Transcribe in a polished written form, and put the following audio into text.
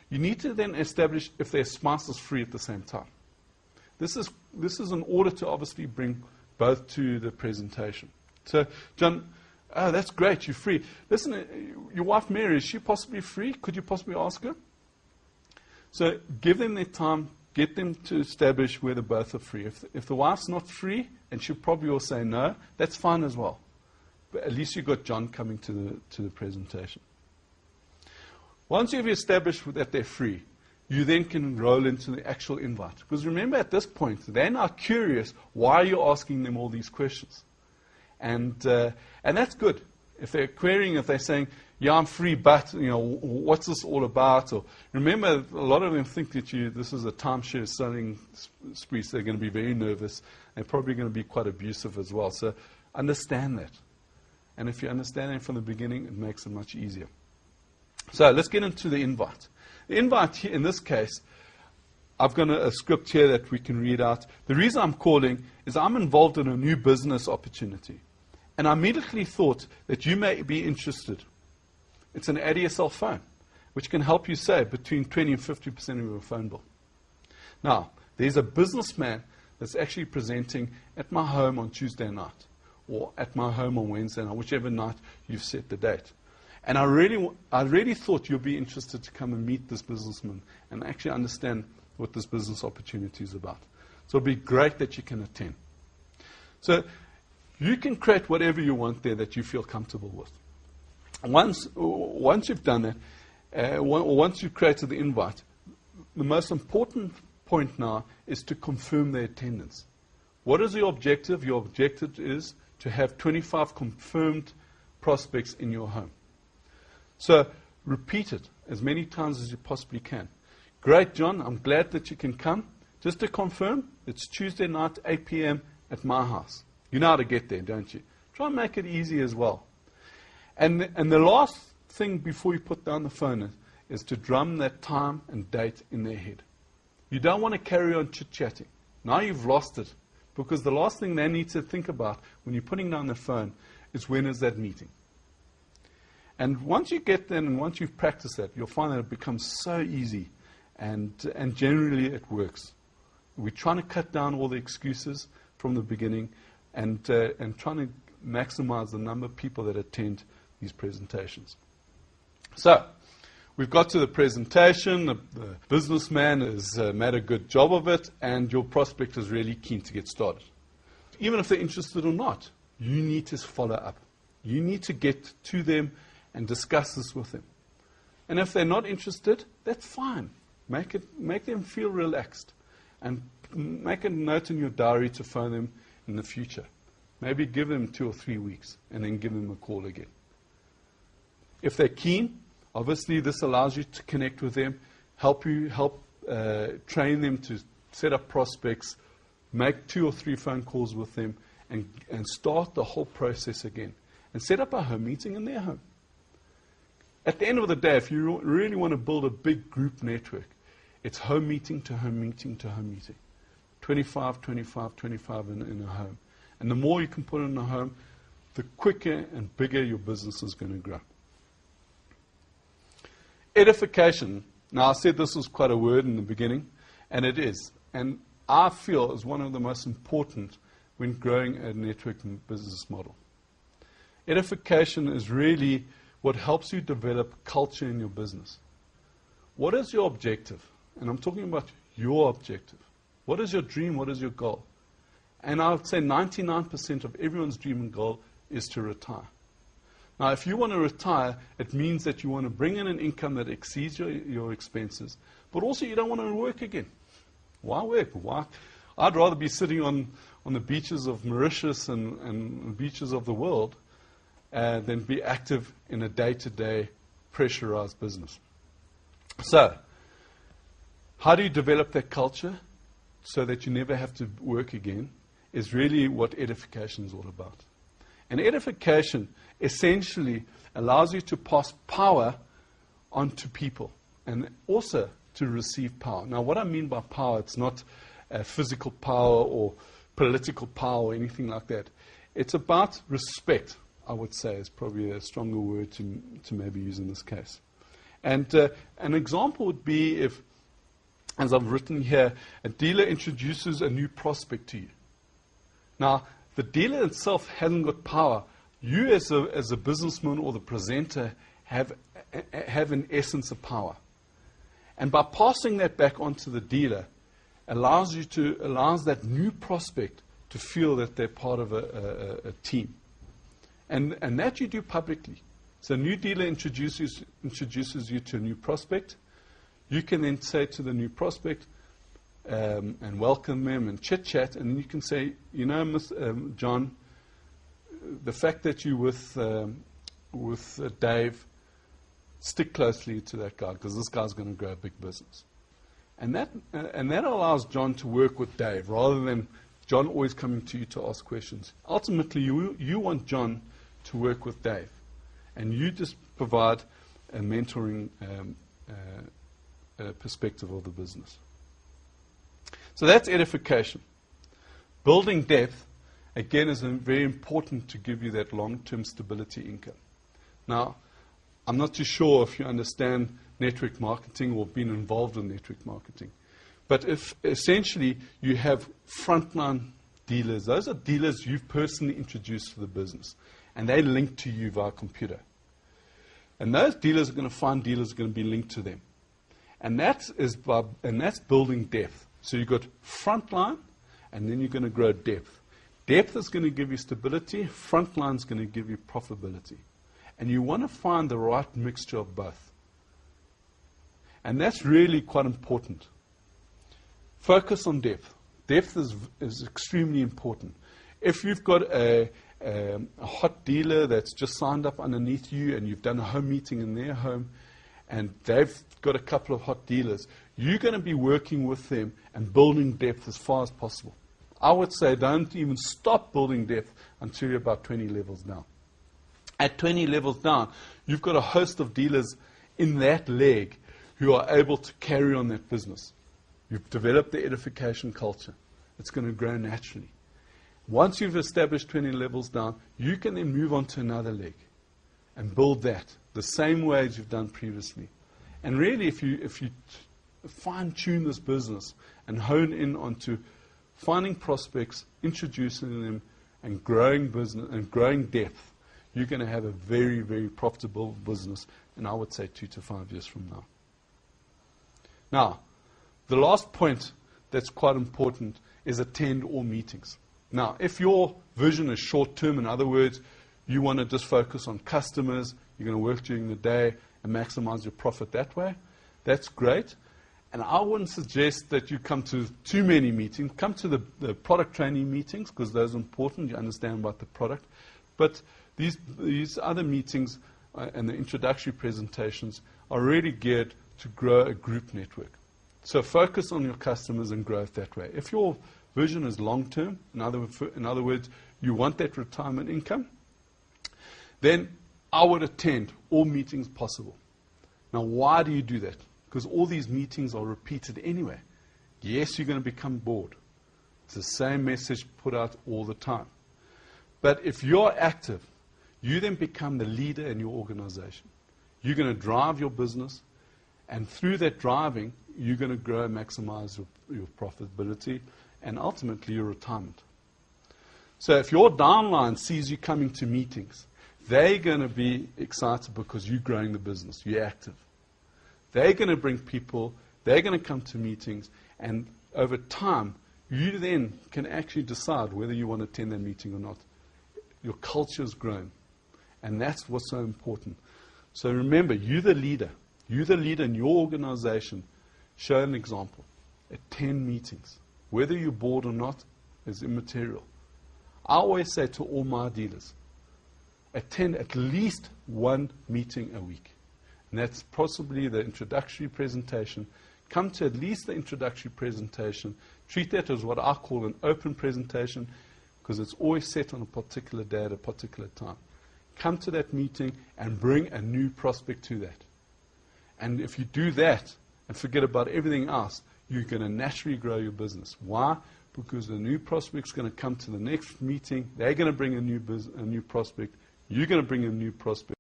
You need to then establish if their spouse is free at the same time. This is in order to obviously bring both to the presentation. So, John, oh, that's great, you're free. Listen, your wife Mary, is she possibly free? Could you possibly ask her? So give them their time, get them to establish whether both are free. If the wife's not free, and she'll probably will say no, that's fine as well. But at least you've got John coming to the presentation. Once you've established that they're free, you then can roll into the actual invite. Because remember, at this point, they're now curious, why are you asking them all these questions? And that's good. If they're querying, if they're saying, yeah, I'm free, but, what's this all about? Or remember, a lot of them think that this is a timeshare selling spree, so they're going to be very nervous. They're probably going to be quite abusive as well. So understand that. And if you understand it from the beginning, it makes it much easier. So let's get into the invite. The invite here, in this case, I've got a script here that we can read out. The reason I'm calling is I'm involved in a new business opportunity. And I immediately thought that you may be interested. It's an ADSL phone, which can help you save between 20 and 50% of your phone bill. Now, there's a businessman that's actually presenting at my home on Tuesday night, or at my home on Wednesday night, whichever night you've set the date. And I really thought you'd be interested to come and meet this businessman and actually understand what this business opportunity is about. So it'll be great that you can attend. So you can create whatever you want there that you feel comfortable with. Once you've done that, once you've created the invite, the most important point now is to confirm their attendance. What is your objective? Your objective is to have 25 confirmed prospects in your home. So repeat it as many times as you possibly can. Great, John, I'm glad that you can come. Just to confirm, it's Tuesday night, 8 p.m. at my house. You know how to get there, don't you? Try and make it easy as well. And the last thing before you put down the phone is to drum that time and date in their head. You don't want to carry on chit-chatting. Now you've lost it. Because the last thing they need to think about when you're putting down the phone is when is that meeting. And once you get there and once you've practiced that, you'll find that it becomes so easy. And generally it works. We're trying to cut down all the excuses from the beginning and trying to maximize the number of people that attend these presentations. So, we've got to the presentation. The businessman has made a good job of it, and your prospect is really keen to get started. Even if they're interested or not, you need to follow up. You need to get to them and discuss this with them. And if they're not interested, that's fine. Make them feel relaxed. And make a note in your diary to phone them in the future. Maybe give them 2 or 3 weeks, and then give them a call again. If they're keen, obviously this allows you to connect with them, help train them to set up prospects, make 2 or 3 phone calls with them, and start the whole process again. And set up a home meeting in their home. At the end of the day, if you really want to build a big group network, it's home meeting to home meeting to home meeting. 25, 25, 25 in a home. And the more you can put in a home, the quicker and bigger your business is going to grow. Edification. Now, I said this was quite a word in the beginning, and it is. And I feel is one of the most important when growing a network and business model. Edification is really what helps you develop culture in your business. What is your objective? And I'm talking about your objective. What is your dream? What is your goal? And I would say 99% of everyone's dream and goal is to retire. Now, if you want to retire, it means that you want to bring in an income that exceeds your expenses, but also you don't want to work again. Why work? Why? I'd rather be sitting on the beaches of Mauritius and beaches of the world than be active in a day-to-day pressurized business. So, how do you develop that culture so that you never have to work again is really what edification is all about. And edification essentially allows you to pass power onto people and also to receive power. Now, what I mean by power, it's not physical power or political power or anything like that. It's about respect, I would say, is probably a stronger word to maybe use in this case. And an example would be if, as I've written here, a dealer introduces a new prospect to you. Now, the dealer itself hasn't got power. You as a businessman or the presenter have in essence a power. And by passing that back onto the dealer, allows that new prospect to feel that they're part of a team. And that you do publicly. So a new dealer introduces you to a new prospect. You can then say to the new prospect and welcome them and chit-chat, and you can say, you know, John, the fact that you're with Dave, stick closely to that guy because this guy's going to grow a big business. And that allows John to work with Dave rather than John always coming to you to ask questions. Ultimately, you want John to work with Dave, and you just provide a mentoring perspective of the business. So that's edification. Building depth, again, is very important to give you that long-term stability income. Now, I'm not too sure if you understand network marketing or been involved in network marketing. But if essentially you have frontline dealers, those are dealers you've personally introduced to the business, and they link to you via computer. And those dealers are going to find dealers are going to be linked to them. And that's building depth. So you've got frontline, and then you're going to grow depth. Depth is going to give you stability. Frontline is going to give you profitability. And you want to find the right mixture of both. And that's really quite important. Focus on depth. Depth is extremely important. If you've got a hot dealer that's just signed up underneath you and you've done a home meeting in their home and they've got a couple of hot dealers, you're going to be working with them and building depth as far as possible. I would say don't even stop building depth until you're about 20 levels down. At 20 levels down, you've got a host of dealers in that leg who are able to carry on that business. You've developed the edification culture. It's going to grow naturally. Once you've established 20 levels down, you can then move on to another leg and build that the same way as you've done previously. And really, if you fine-tune this business and hone in onto finding prospects, introducing them, and growing business and growing depth, you're going to have a very, very profitable business, and I would say 2 to 5 years from now. Now, the last point that's quite important is attend all meetings. Now, if your vision is short-term, in other words, you want to just focus on customers, you're going to work during the day and maximize your profit that way, that's great. And I wouldn't suggest that you come to too many meetings. Come to the product training meetings because those are important. You understand about the product. But these other meetings and the introductory presentations are really geared to grow a group network. So focus on your customers and growth that way. If your vision is long-term, in other words, you want that retirement income, then I would attend all meetings possible. Now, why do you do that? Because all these meetings are repeated anyway. Yes, you're going to become bored. It's the same message put out all the time. But if you're active, you then become the leader in your organization. You're going to drive your business, and through that driving, you're going to grow and maximize your profitability and ultimately your retirement. So if your downline sees you coming to meetings, they're going to be excited because you're growing the business, you're active. They're going to bring people, they're going to come to meetings, and over time, you then can actually decide whether you want to attend that meeting or not. Your culture's grown, and that's what's so important. So remember, you're the leader. You're the leader in your organization. Show an example. Attend meetings. Whether you're bored or not is immaterial. I always say to all my dealers, attend at least one meeting a week. And that's possibly the introductory presentation. Come to at least the introductory presentation. Treat that as what I call an open presentation because it's always set on a particular day at a particular time. Come to that meeting and bring a new prospect to that. And if you do that and forget about everything else, you're going to naturally grow your business. Why? Because the new prospect's going to come to the next meeting. They're going to bring a new prospect. You're going to bring a new prospect.